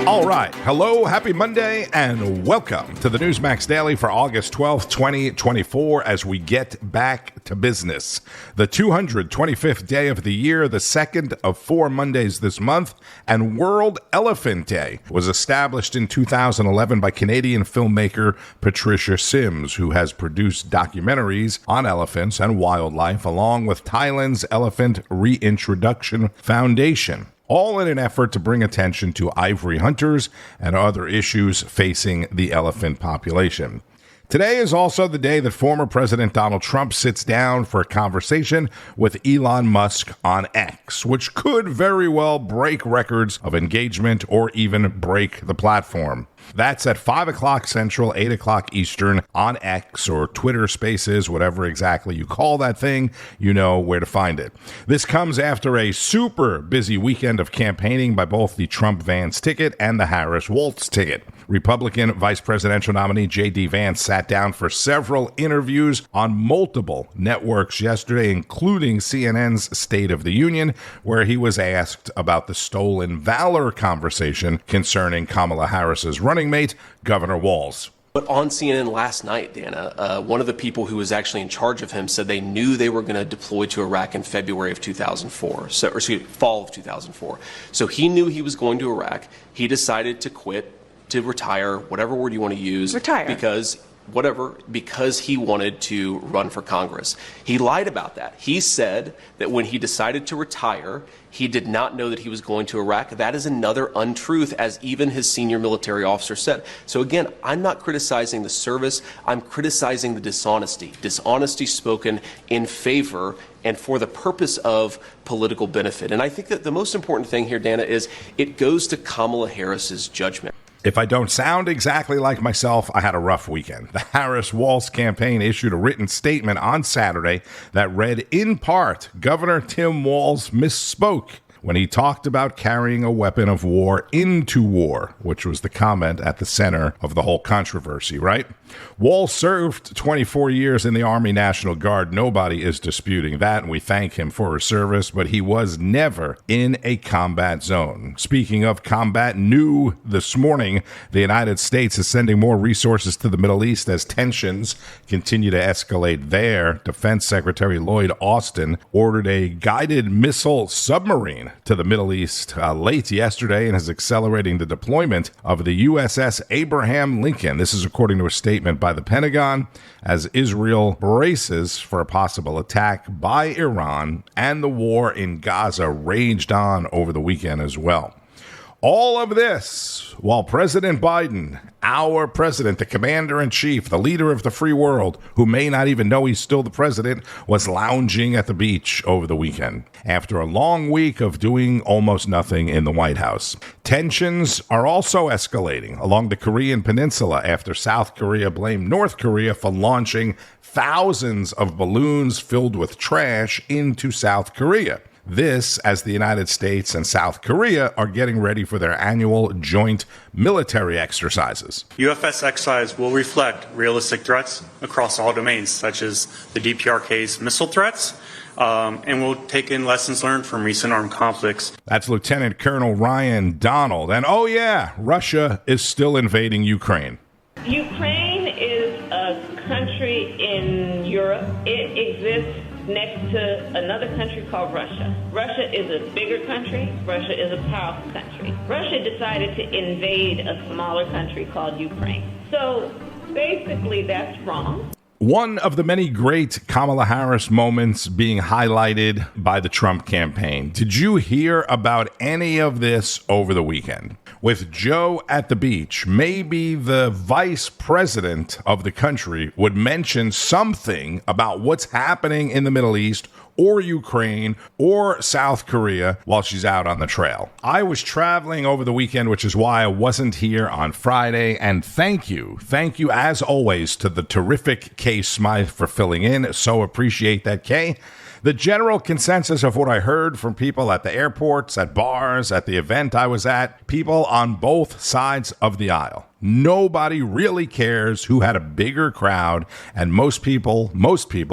All right. Hello, happy Monday, and welcome to the Newsmax Daily for August 12th, 2024, as we get back to business. The 225th day of the year, the second of 4 Mondays this month, and World Elephant Day was established in 2011 by Canadian filmmaker Patricia Sims, who has produced documentaries on elephants and wildlife, along with Thailand's Elephant Reintroduction Foundation, all in an effort to bring attention to ivory hunters and other issues facing the elephant population. Today is also the day that former President Donald Trump sits down for a conversation with Elon Musk on X, which could very well break records of engagement or even break the platform. That's at 5 o'clock Central, 8 o'clock Eastern on X or Twitter Spaces, whatever exactly you call that thing, you know where to find it. This comes after a super busy weekend of campaigning by both the Trump-Vance ticket and the Harris-Walz ticket. Republican vice presidential nominee J.D. Vance sat down for several interviews on multiple networks yesterday, including CNN's State of the Union, where he was asked about the stolen valor conversation concerning Kamala Harris's running mate, Governor Walz. But on CNN last night, Dana, one of the people who was actually in charge of him said they knew they were going to deploy to Iraq in February of 2004, fall of 2004. So he knew he was going to Iraq. He decided to quit, to retire, whatever word you want to use. Retire. Because he wanted to run for Congress. He lied about that. He said that when he decided to retire, he did not know that he was going to Iraq. That is another untruth, as even his senior military officer said. So again, I'm not criticizing the service. I'm criticizing the dishonesty. Dishonesty spoken in favor and for the purpose of political benefit. And I think that the most important thing here, Dana, is it goes to Kamala Harris's judgment. If I don't sound exactly like myself, I had a rough weekend. The Harris-Walz campaign issued a written statement on Saturday that read, in part, Governor Tim Walz misspoke when he talked about carrying a weapon of war into war, which was the comment at the center of the whole controversy, right? Walz served 24 years in the Army National Guard. Nobody is disputing that, and we thank him for his service, but he was never in a combat zone. Speaking of combat, new this morning, the United States is sending more resources to the Middle East as tensions continue to escalate there. Defense Secretary Lloyd Austin ordered a guided missile submarine to the Middle East late yesterday and is accelerating the deployment of the USS Abraham Lincoln. This is according to a statement by the Pentagon, as Israel braces for a possible attack by Iran, and the war in Gaza raged on over the weekend as well. All of this while President Biden, our president, the commander-in-chief, the leader of the free world, who may not even know he's still the president, was lounging at the beach over the weekend after a long week of doing almost nothing in the White House. Tensions are also escalating along the Korean peninsula after South Korea blamed North Korea for launching thousands of balloons filled with trash into South Korea. This, as the United States and South Korea are getting ready for their annual joint military exercises. UFS exercise will reflect realistic threats across all domains, such as the DPRK's missile threats, and we'll take in lessons learned from recent armed conflicts. That's Lieutenant Colonel Ryan Donald. And oh yeah, Russia is still invading Ukraine. Ukraine is a country in Europe. It exists next to another country called Russia. Russia is a bigger country. Russia is a powerful country. Russia decided to invade a smaller country called Ukraine. So basically that's wrong. One of the many great Kamala Harris moments being highlighted by the Trump campaign. Did you hear about any of this over the weekend? With Joe at the beach, maybe the vice president of the country would mention something about what's happening in the Middle East or Ukraine or South Korea while she's out on the trail. I was traveling over the weekend, which is why I wasn't here on Friday. And thank you as always to the terrific Kay Smythe for filling in. So appreciate that, Kay. The general consensus of what I heard from people at the airports, at bars, at the event I was at, people on both sides of the aisle. Nobody really cares who had a bigger crowd, and most people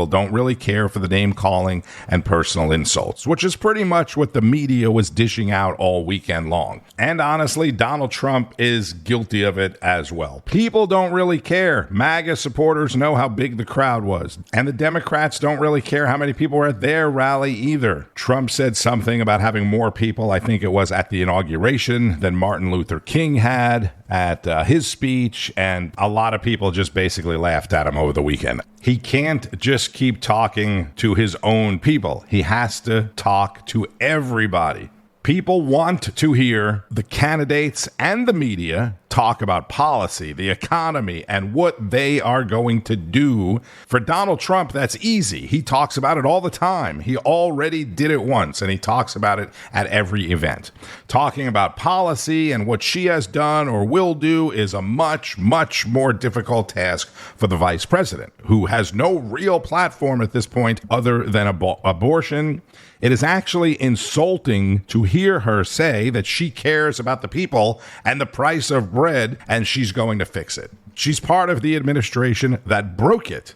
don't really care for the name calling and personal insults, which is pretty much what the media was dishing out all weekend long. And honestly, Donald Trump is guilty of it as well. People don't really care. MAGA supporters know how big the crowd was, and the Democrats don't really care how many people were at their rally either. Trump said something about having more people, I think it was at the inauguration, than Martin Luther King had at his speech, and a lot of people just basically laughed at him over the weekend. He can't just keep talking to his own people. He has to talk to everybody. People want to hear the candidates and the media talk about policy, the economy, and what they are going to do. For Donald Trump, that's easy. He talks about it all the time. He already did it once, and he talks about it at every event. Talking about policy and what she has done or will do is a much, much more difficult task for the vice president, who has no real platform at this point other than abortion. It is actually insulting to hear her say that she cares about the people and the price of bread, and she's going to fix it. She's part of the administration that broke it.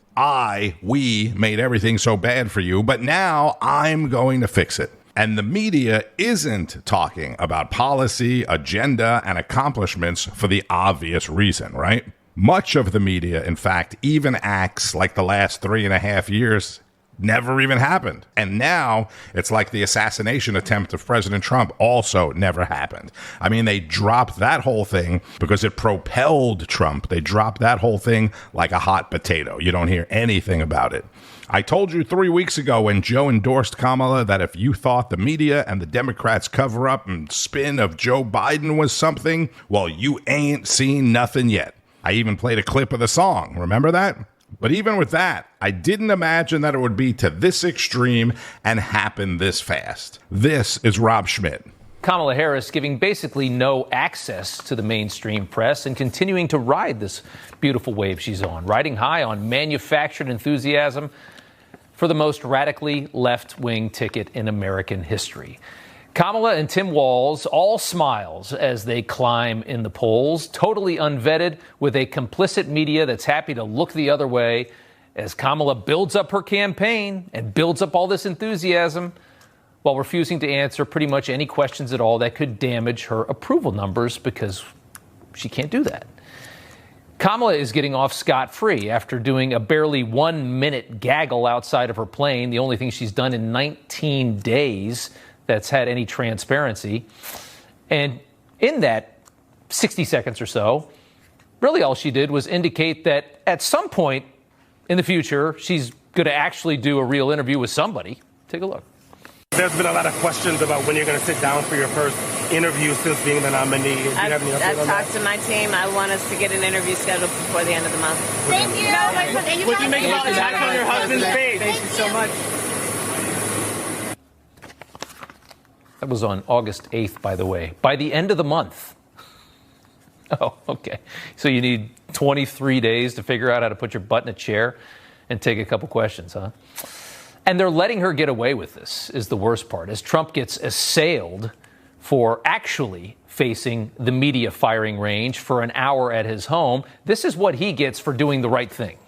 We made everything so bad for you, but now I'm going to fix it. And the media isn't talking about policy, agenda, and accomplishments for the obvious reason, right? Much of the media, in fact, even acts like the last 3.5 years never even happened. And now it's like the assassination attempt of President Trump also never happened. I mean, they dropped that whole thing because it propelled Trump. They dropped that whole thing like a hot potato. You don't hear anything about it. I told you 3 weeks ago when Joe endorsed Kamala that if you thought the media and the Democrats' cover-up and spin of Joe Biden was something, well, you ain't seen nothing yet. I even played a clip of the song. Remember that? But even with that, I didn't imagine that it would be to this extreme and happen this fast. This is Rob Schmitt. Kamala Harris giving basically no access to the mainstream press and continuing to ride this beautiful wave she's on, riding high on manufactured enthusiasm for the most radically left-wing ticket in American history. Kamala and Tim Walz all smiles as they climb in the polls, totally unvetted, with a complicit media that's happy to look the other way as Kamala builds up her campaign and builds up all this enthusiasm while refusing to answer pretty much any questions at all that could damage her approval numbers, because she can't do that. Kamala is getting off scot-free after doing a barely 1 minute gaggle outside of her plane, the only thing she's done in 19 days that's had any transparency. And in that 60 seconds or so, really all she did was indicate that at some point in the future, she's going to actually do a real interview with somebody. Take a look. There's been a lot of questions about when you're going to sit down for your first interview since being the nominee. I've talked to my team. I want us to get an interview scheduled before the end of the month. Thank you. What do you make about the attack on your husband's face? Thank you so much. That was on August 8th, by the way. By the end of the month. Oh, okay. So you need 23 days to figure out how to put your butt in a chair and take a couple questions, huh? And they're letting her get away with this, is the worst part, as Trump gets assailed for actually facing the media firing range for an hour at his home. This is what he gets for doing the right thing.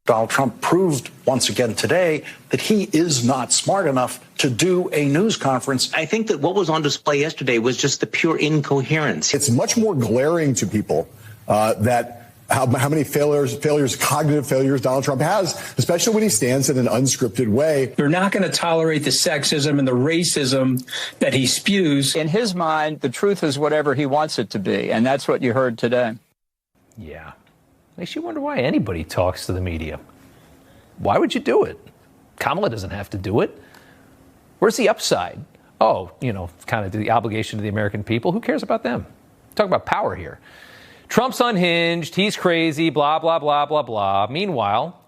Donald Trump proved once again today that he is not smart enough to do a news conference. I think that what was on display yesterday was just the pure incoherence. It's much more glaring to people that how many cognitive failures Donald Trump has, especially when he stands in an unscripted way. You're not going to tolerate the sexism and the racism that he spews. In his mind, the truth is whatever he wants it to be, and that's what you heard today. Yeah. Makes you wonder why anybody talks to the media. Why would you do it? Kamala doesn't have to do it. Where's the upside? Oh, kind of the obligation to the American people. Who cares about them? Talk about power here. Trump's unhinged. He's crazy. Blah, blah, blah, blah, blah. Meanwhile,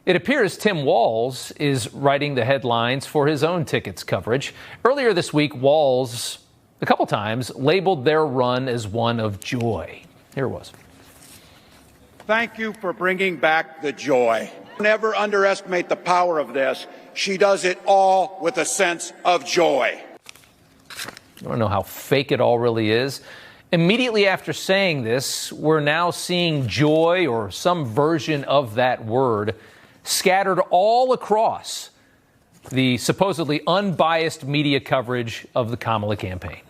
it appears Tim Walz is writing the headlines for his own tickets coverage. Earlier this week, Walz, a couple times, labeled their run as one of joy. Here it was. Thank you for bringing back the joy. Never underestimate the power of this. She does it all with a sense of joy. I don't know how fake it all really is. Immediately after saying this, we're now seeing joy, or some version of that word, scattered all across the supposedly unbiased media coverage of the Kamala campaign.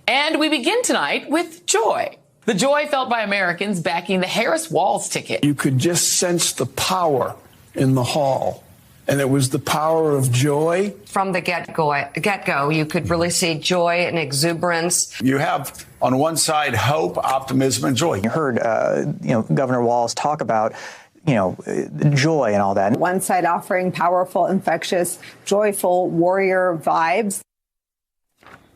And we begin tonight with joy. The joy felt by Americans backing the Harris-Walz ticket. You could just sense the power in the hall, and it was the power of joy. From the get-go, you could really see joy and exuberance. You have, on one side, hope, optimism, and joy. You heard, Governor Walz talk about, joy and all that. One side offering powerful, infectious, joyful warrior vibes.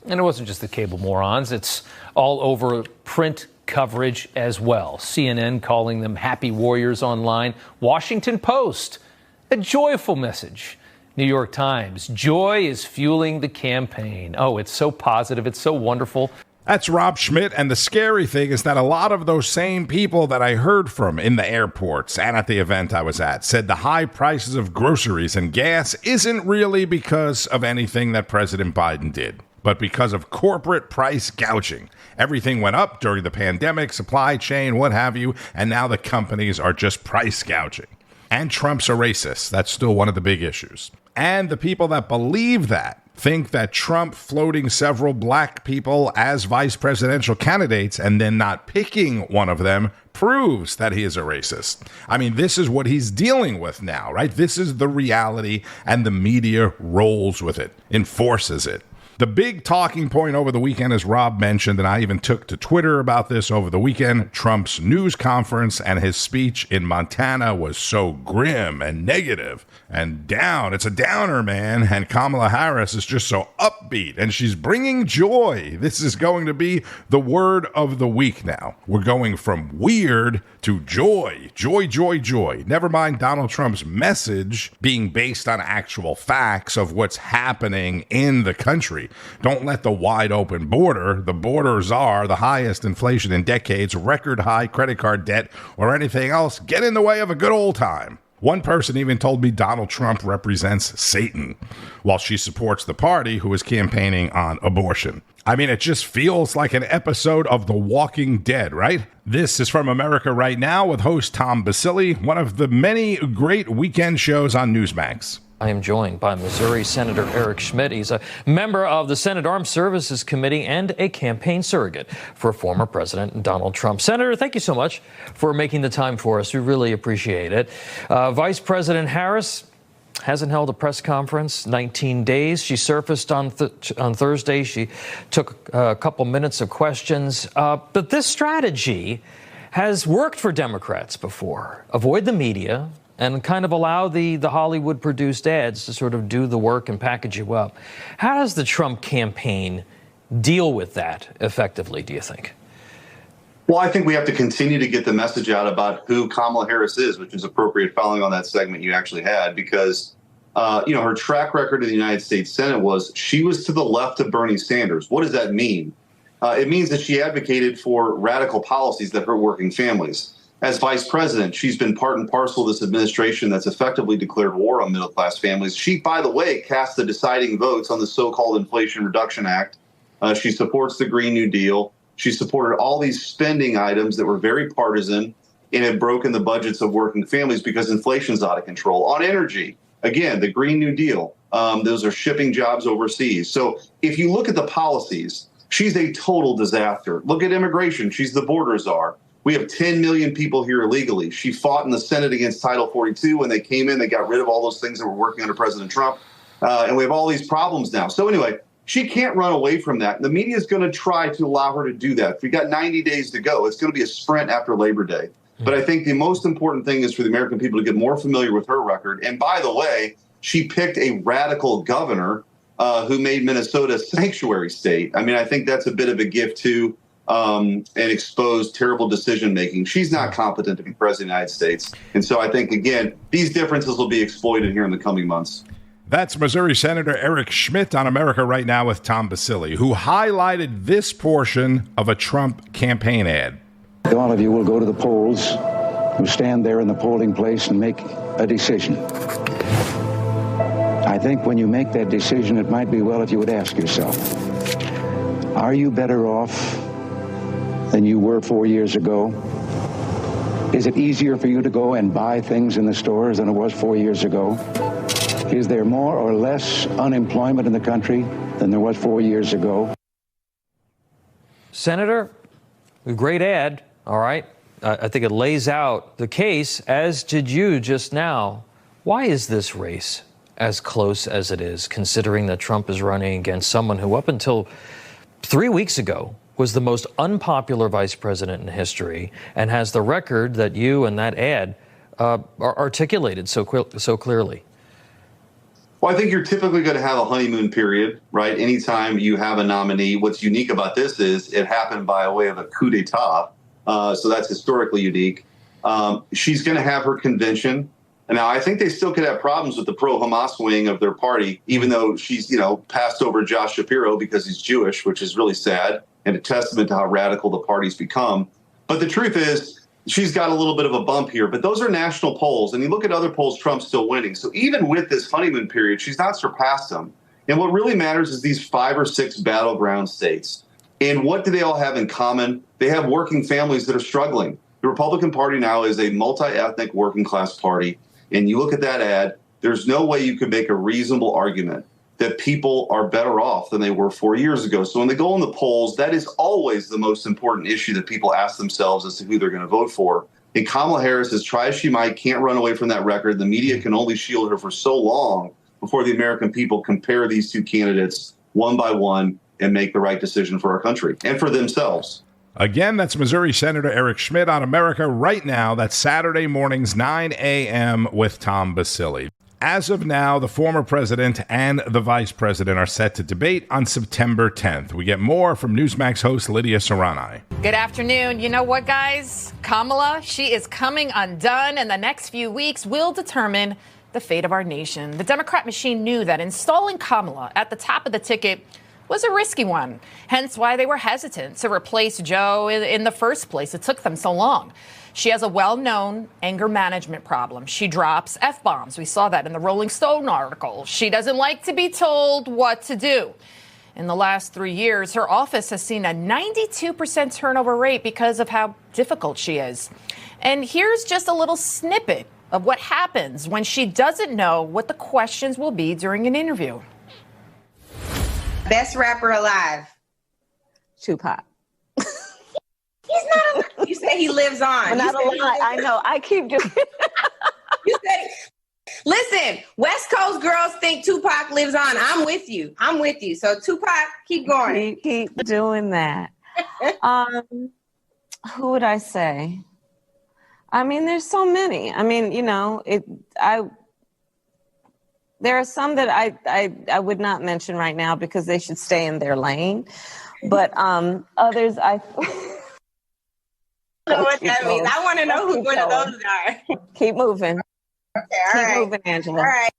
And it wasn't just the cable morons. It's all over print coverage as well. CNN calling them happy warriors online. Washington Post, a joyful message. New York Times, joy is fueling the campaign. Oh, it's so positive. It's so wonderful. That's Rob Schmitt, and the scary thing is that a lot of those same people that I heard from in the airports and at the event I was at said the high prices of groceries and gas isn't really because of anything that President Biden did, but because of corporate price gouging. Everything went up during the pandemic, supply chain, what have you, and now the companies are just price gouging. And Trump's a racist. That's still one of the big issues. And the people that believe that think that Trump floating several black people as vice presidential candidates and then not picking one of them proves that he is a racist. I mean, this is what he's dealing with now, right? This is the reality, and the media rolls with it, enforces it. The big talking point over the weekend, as Rob mentioned, and I even took to Twitter about this over the weekend, Trump's news conference and his speech in Montana was so grim and negative and down. It's a downer, man. And Kamala Harris is just so upbeat, and she's bringing joy. This is going to be the word of the week now. We're going from weird to joy. Joy, joy, joy. Never mind Donald Trump's message being based on actual facts of what's happening in the country. Don't let the wide open border, the border czar, the highest inflation in decades, record high credit card debt, or anything else get in the way of a good old time. One person even told me Donald Trump represents Satan, while she supports the party who is campaigning on abortion. I mean, it just feels like an episode of The Walking Dead, right? This is From America Right Now with host Tom Basile, one of the many great weekend shows on Newsmax. I am joined by Missouri Senator Eric Schmitt. He's a member of the Senate Armed Services Committee and a campaign surrogate for former President Donald Trump. Senator, thank you so much for making the time for us. We really appreciate it. Vice President Harris hasn't held a press conference 19 days. She surfaced on Thursday. She took a couple minutes of questions. But this strategy has worked for Democrats before. Avoid the media and kind of allow the Hollywood-produced ads to sort of do the work and package you up. How does the Trump campaign deal with that effectively, do you think? Well, I think we have to continue to get the message out about who Kamala Harris is, which is appropriate following on that segment you actually had, because, her track record in the United States Senate was she was to the left of Bernie Sanders. What does that mean? It means that she advocated for radical policies that hurt working families. As vice president, she's been part and parcel of this administration that's effectively declared war on middle-class families. She, by the way, cast the deciding votes on the so-called Inflation Reduction Act. She supports the Green New Deal. She supported all these spending items that were very partisan and had broken the budgets of working families because inflation's out of control. On energy, again, the Green New Deal, those are shipping jobs overseas. So if you look at the policies, she's a total disaster. Look at immigration. She's the border czar. We have 10 million people here illegally. She fought in the Senate against Title 42. When they came in, they got rid of all those things that were working under President Trump. And we have all these problems now. So anyway, she can't run away from that. The media is going to try to allow her to do that. We got 90 days to go. It's going to be a sprint after Labor Day. But I think the most important thing is for the American people to get more familiar with her record. And by the way, she picked a radical governor who made Minnesota a sanctuary state. I mean, I think that's a bit of a gift too. And expose terrible decision-making. She's not competent to be president of the United States. And so I think, again, these differences will be exploited here in the coming months. That's Missouri Senator Eric Schmitt on America Right Now with Tom Basile, who highlighted this portion of a Trump campaign ad. All of you will go to the polls, will stand there in the polling place and make a decision. I think when you make that decision, it might be well if you would ask yourself, are you better off than you were 4 years ago? Is it easier for you to go and buy things in the stores than it was 4 years ago? Is there more or less unemployment in the country than there was 4 years ago? Senator, a great ad, all right. I think it lays out the case, as did you just now. Why is this race as close as it is, considering that Trump is running against someone who up until 3 weeks ago was the most unpopular vice president in history and has the record that you and that ad articulated so clearly? Well, I think you're typically going to have a honeymoon period, right? Anytime you have a nominee. What's unique about this is it happened by way of a coup d'etat. So that's historically unique. She's going to have her convention. And now I think they still could have problems with the pro-Hamas wing of their party, even though she's, passed over Josh Shapiro because he's Jewish, which is really sad and a testament to how radical the party's become. But the truth is, she's got a little bit of a bump here, but those are national polls. And you look at other polls, Trump's still winning. So even with this honeymoon period, she's not surpassed him. And what really matters is these 5 or 6 battleground states. And what do they all have in common? They have working families that are struggling. The Republican Party now is a multi-ethnic working class party. And you look at that ad, there's no way you could make a reasonable argument that people are better off than they were 4 years ago. So when they go in the polls, that is always the most important issue that people ask themselves as to who they're going to vote for. And Kamala Harris, as try as she might, can't run away from that record. The media can only shield her for so long before the American people compare these two candidates one by one and make the right decision for our country and for themselves. Again, that's Missouri Senator Eric Schmitt on America Right Now. That's Saturday mornings, 9 a.m. with Tom Basile. As of now, the former president and the vice president are set to debate on September 10th. We get more from Newsmax host Lidia Curanaj. Good afternoon. You know what, guys? Kamala, she is coming undone, and the next few weeks will determine the fate of our nation. The Democrat machine knew that installing Kamala at the top of the ticket was a risky one, hence why they were hesitant to replace Joe in the first place. It took them so long. She has a well-known anger management problem. She drops F-bombs. We saw that in the Rolling Stone article. She doesn't like to be told what to do. In the last 3 years, her office has seen a 92% turnover rate because of how difficult she is. And here's just a little snippet of what happens when she doesn't know what the questions will be during an interview. Best rapper alive. Tupac. He's not. You said he lives on. Not a lot. I know. I keep doing. You said. Listen, West Coast girls think Tupac lives on. I'm with you. So Tupac, keep going. Keep doing that. Who would I say? I mean, there's so many. I mean, there are some that I would not mention right now because they should stay in their lane. But others, I don't know what that means. I want to know who one of those are. Keep moving. Okay, Keep moving, Angela. All right.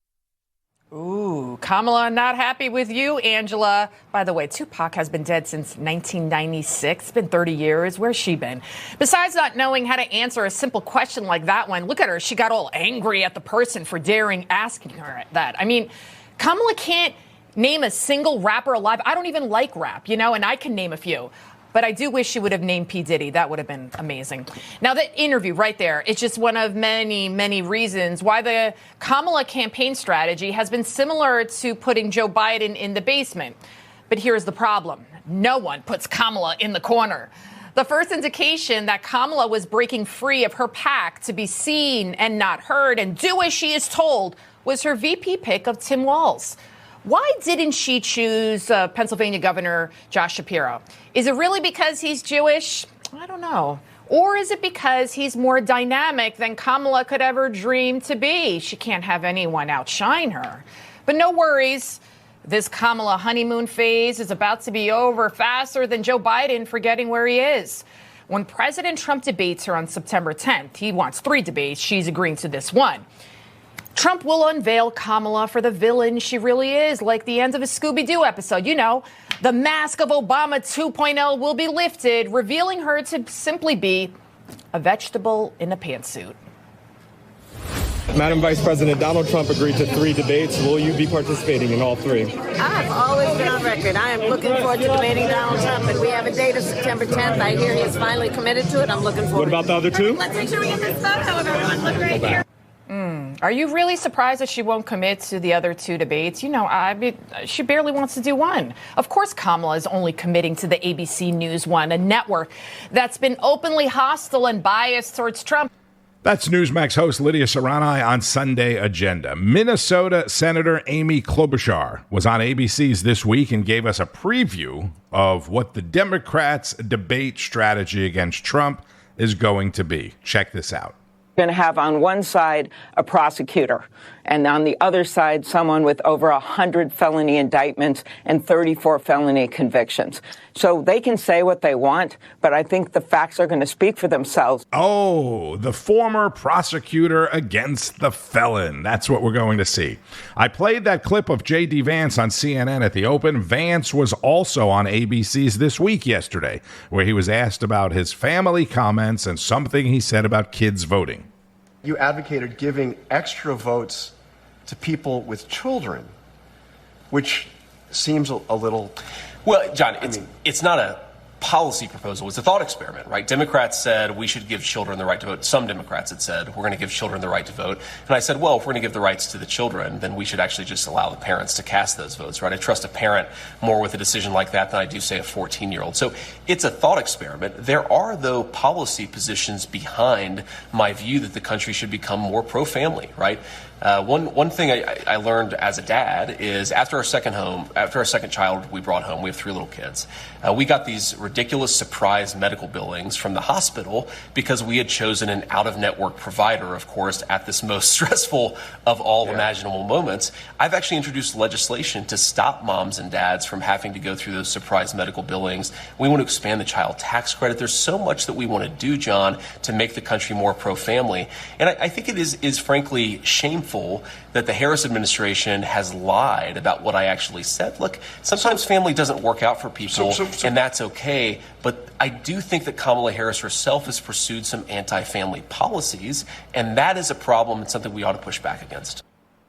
Ooh, Kamala not happy with you, Angela. By the way, Tupac has been dead since 1996. It's been 30 years. Where's she been? Besides not knowing how to answer a simple question like that one, look at her. She got all angry at the person for daring asking her that. I mean, Kamala can't name a single rapper alive. I don't even like rap, and I can name a few. But I do wish she would have named P. Diddy. That would have been amazing. Now, that interview right there, it's just one of many, many reasons why the Kamala campaign strategy has been similar to putting Joe Biden in the basement. But here's the problem. No one puts Kamala in the corner. The first indication that Kamala was breaking free of her pact to be seen and not heard and do as she is told was her VP pick of Tim Walz. Why didn't she choose Pennsylvania Governor Josh Shapiro? Is it really because he's Jewish? I don't know. Or is it because he's more dynamic than Kamala could ever dream to be? She can't have anyone outshine her. But no worries. This Kamala honeymoon phase is about to be over faster than Joe Biden forgetting where he is. When President Trump debates her on September 10th, he wants 3 debates. She's agreeing to this one. Trump will unveil Kamala for the villain she really is, like the end of a Scooby-Doo episode. The mask of Obama 2.0 will be lifted, revealing her to simply be a vegetable in a pantsuit. Madam Vice President, Donald Trump agreed to 3 debates. Will you be participating in all 3? I've always been on record. I am looking forward to debating Donald Trump, and we have a date of September 10th. I hear he is finally committed to it. I'm looking forward. What about the other 2? Let's make sure we get this photo of everyone. Look right here. Are you really surprised that she won't commit to the other 2 debates? She barely wants to do one. Of course, Kamala is only committing to the ABC News one, a network that's been openly hostile and biased towards Trump. That's Newsmax host Lidia Curanaj on Sunday Agenda. Minnesota Senator Amy Klobuchar was on ABC's This Week and gave us a preview of what the Democrats' debate strategy against Trump is going to be. Check this out. Going to have on one side a prosecutor, and on the other side someone with over 100 felony indictments and 34 felony convictions. So they can say what they want, but I think the facts are going to speak for themselves. Oh, the former prosecutor against the felon. That's what we're going to see. I played that clip of J.D. Vance on CNN at the Open. Vance was also on ABC's This Week yesterday, where he was asked about his family comments and something he said about kids voting. You advocated giving extra votes to people with children, which seems a little... Well, John, it's not a policy proposal. It's a thought experiment, right? Democrats said we should give children the right to vote. Some Democrats had said we're going to give children the right to vote. And I said, well, if we're going to give the rights to the children, then we should actually just allow the parents to cast those votes, right? I trust a parent more with a decision like that than I do, say, a 14-year-old. So it's a thought experiment. There are, though, policy positions behind my view that the country should become more pro-family, right? One thing I learned as a dad is after our second child we brought home, we have 3 little kids, we got these ridiculous surprise medical billings from the hospital because we had chosen an out-of-network provider, of course, at this most stressful of all imaginable moments. I've actually introduced legislation to stop moms and dads from having to go through those surprise medical billings. We want to expand the child tax credit. There's so much that we want to do, John, to make the country more pro-family. And I think it is frankly shameful that the Harris administration has lied about what I actually said. Look, sometimes family doesn't work out for people, and that's okay. But I do think that Kamala Harris herself has pursued some anti-family policies, and that is a problem and something we ought to push back against.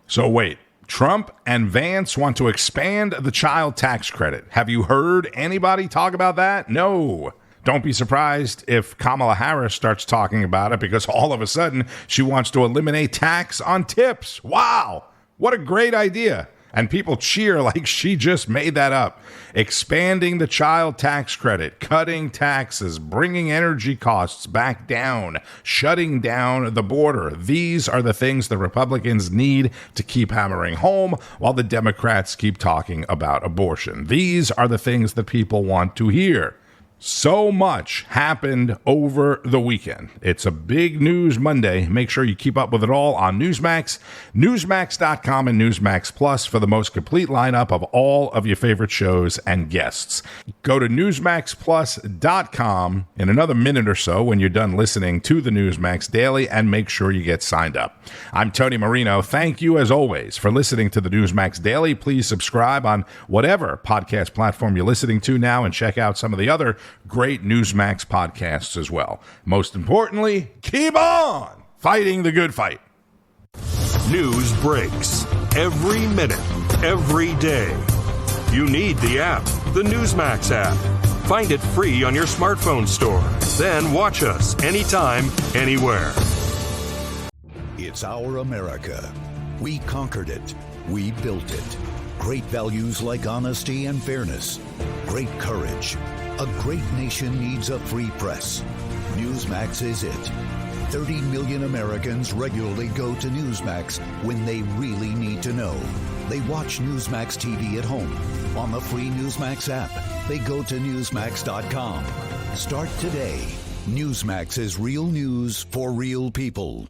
So wait, Trump and Vance want to expand the child tax credit. Have you heard anybody talk about that? No. Don't be surprised if Kamala Harris starts talking about it, because all of a sudden she wants to eliminate tax on tips. Wow, what a great idea. And people cheer like she just made that up. Expanding the child tax credit, cutting taxes, bringing energy costs back down, shutting down the border. These are the things the Republicans need to keep hammering home while the Democrats keep talking about abortion. These are the things that people want to hear. So much happened over the weekend. It's a big news Monday. Make sure you keep up with it all on Newsmax, Newsmax.com, and Newsmax Plus for the most complete lineup of all of your favorite shows and guests. Go to NewsmaxPlus.com in another minute or so when you're done listening to the Newsmax Daily, and make sure you get signed up. I'm Tony Marino. Thank you, as always, for listening to the Newsmax Daily. Please subscribe on whatever podcast platform you're listening to now, and check out some of the other great Newsmax podcasts as well. Most importantly, keep on fighting the good fight. News breaks every minute, every day. You need the app, the Newsmax app. Find it free on your smartphone store. Then watch us anytime, anywhere. It's our America. We conquered it. We built it. Great values like honesty and fairness. Great courage. A great nation needs a free press. Newsmax is it. 30 million Americans regularly go to Newsmax when they really need to know. They watch Newsmax TV at home. On the free Newsmax app, they go to Newsmax.com. Start today. Newsmax is real news for real people.